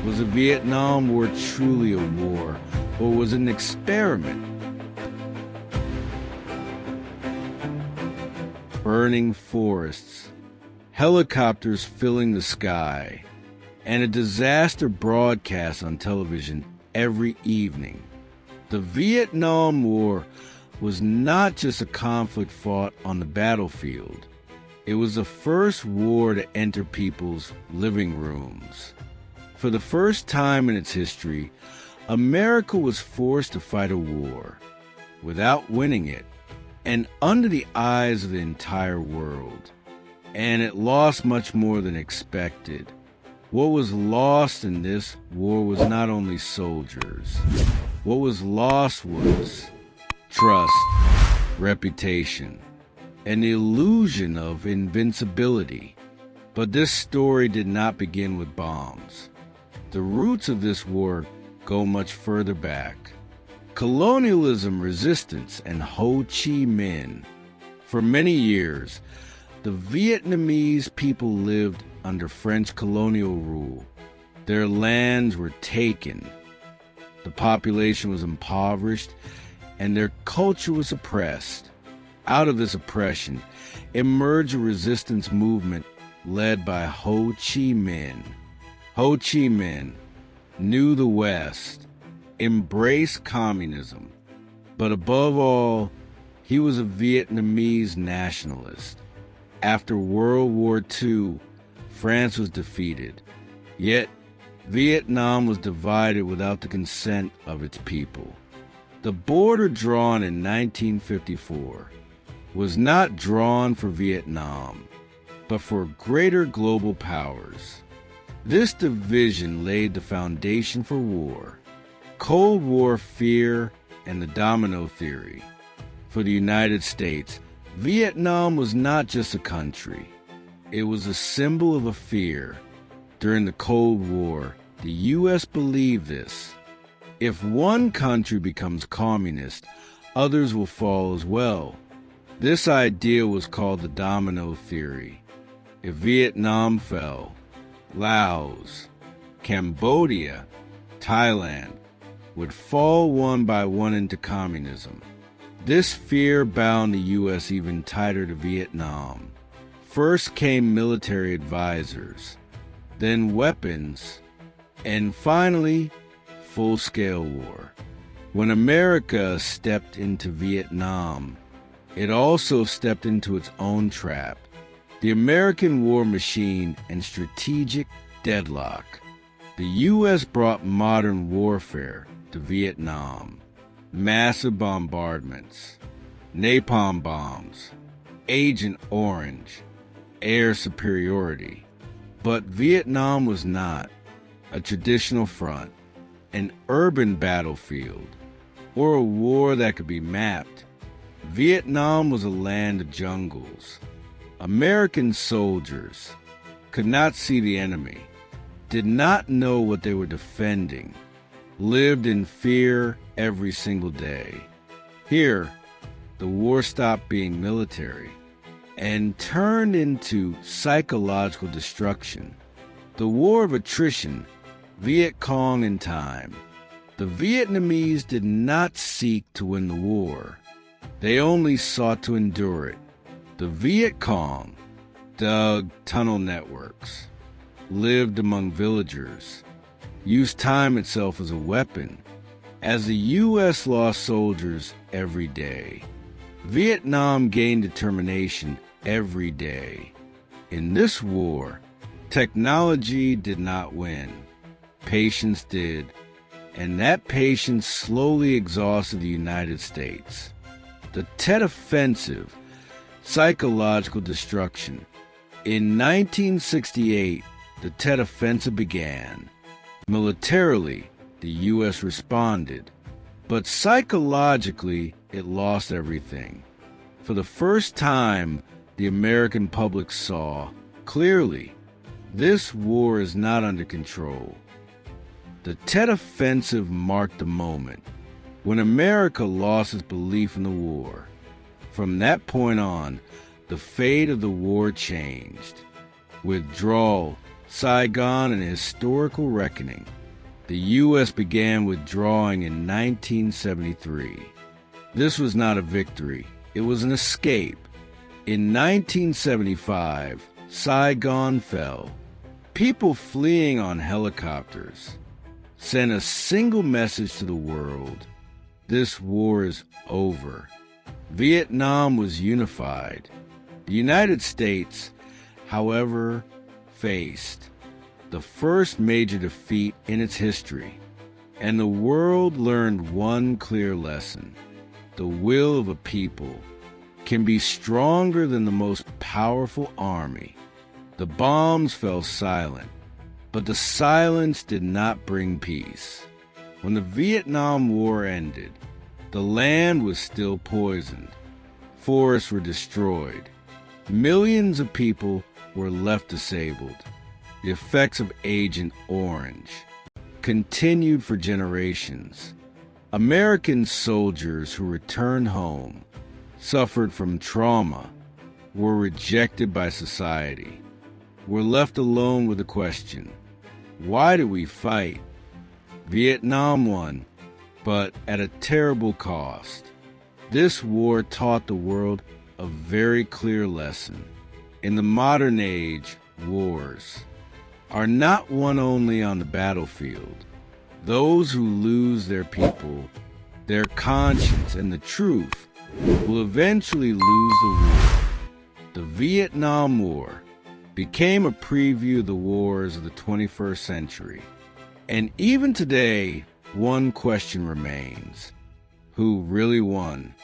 Was the Vietnam War truly a war, or was it an experiment? Burning forests, helicopters filling the sky, and a disaster broadcast on television every evening. The Vietnam War was not just a conflict fought on the battlefield. It was the first war to enter people's living rooms. For the first time in its history, America was forced to fight a war without winning it and under the eyes of the entire world. And it lost much more than expected. What was lost in this war was not only soldiers. What was lost was trust, reputation, and the illusion of invincibility. But this story did not begin with bombs. The roots of this war go much further back. Colonialism, resistance, and Ho Chi Minh. For many years, the Vietnamese people lived under French colonial rule. Their lands were taken. The population was impoverished, and their culture was oppressed. Out of this oppression emerged a resistance movement led by Ho Chi Minh. Ho Chi Minh knew the West, embraced communism, but above all, he was a Vietnamese nationalist. After World War II, France was defeated, yet Vietnam was divided without the consent of its people. The border drawn in 1954 was not drawn for Vietnam, but for greater global powers. This division laid the foundation for war. Cold War fear and the domino theory. For the United States, Vietnam was not just a country. It was a symbol of a fear. During the Cold War, the U.S. believed this. If one country becomes communist, others will fall as well. This idea was called the domino theory. If Vietnam fell, Laos, Cambodia, Thailand would fall one by one into communism. This fear bound the U.S. even tighter to Vietnam. First came military advisors, then weapons, and finally, full-scale war. When America stepped into Vietnam, it also stepped into its own trap, the American war machine and strategic deadlock. The U.S. brought modern warfare to Vietnam. Massive bombardments, napalm bombs, Agent Orange, air superiority. But Vietnam was not a traditional front, an urban battlefield, or a war that could be mapped. Vietnam was a land of jungles. American soldiers could not see the enemy, did not know what they were defending, lived in fear every single day. Here, the war stopped being military and turned into psychological destruction. The war of attrition, Viet Cong in time. The Vietnamese did not seek to win the war. They only sought to endure it. The Viet Cong dug tunnel networks, lived among villagers, used time itself as a weapon, as the U.S. lost soldiers every day. Vietnam gained determination every day. In this war, technology did not win. Patience did, and that patience slowly exhausted the United States. The Tet Offensive, psychological destruction. In 1968, the Tet Offensive began. Militarily, the U.S. responded, but psychologically, it lost everything. For the first time, the American public saw clearly this war is not under control. The Tet Offensive marked the moment when America lost its belief in the war. From that point on, the fate of the war changed. Withdrawal, Saigon, and a historical reckoning. The U.S. began withdrawing in 1973. This was not a victory, it was an escape. In 1975, Saigon fell. People fleeing on helicopters sent a single message to the world: this war is over. Vietnam was unified. The United States, however, faced the first major defeat in its history, and the world learned one clear lesson: the will of a people can be stronger than the most powerful army. The bombs fell silent, but the silence did not bring peace. When the Vietnam War ended, the land was still poisoned. Forests were destroyed. Millions of people were left disabled. The effects of Agent Orange continued for generations. American soldiers who returned home suffered from trauma, were rejected by society, were left alone with the question, why do we fight? Vietnam won, but at a terrible cost. This war taught the world a very clear lesson. In the modern age, wars are not won only on the battlefield. Those who lose their people, their conscience, and the truth will eventually lose the war. The Vietnam War became a preview of the wars of the 21st century. And even today, one question remains: who really won?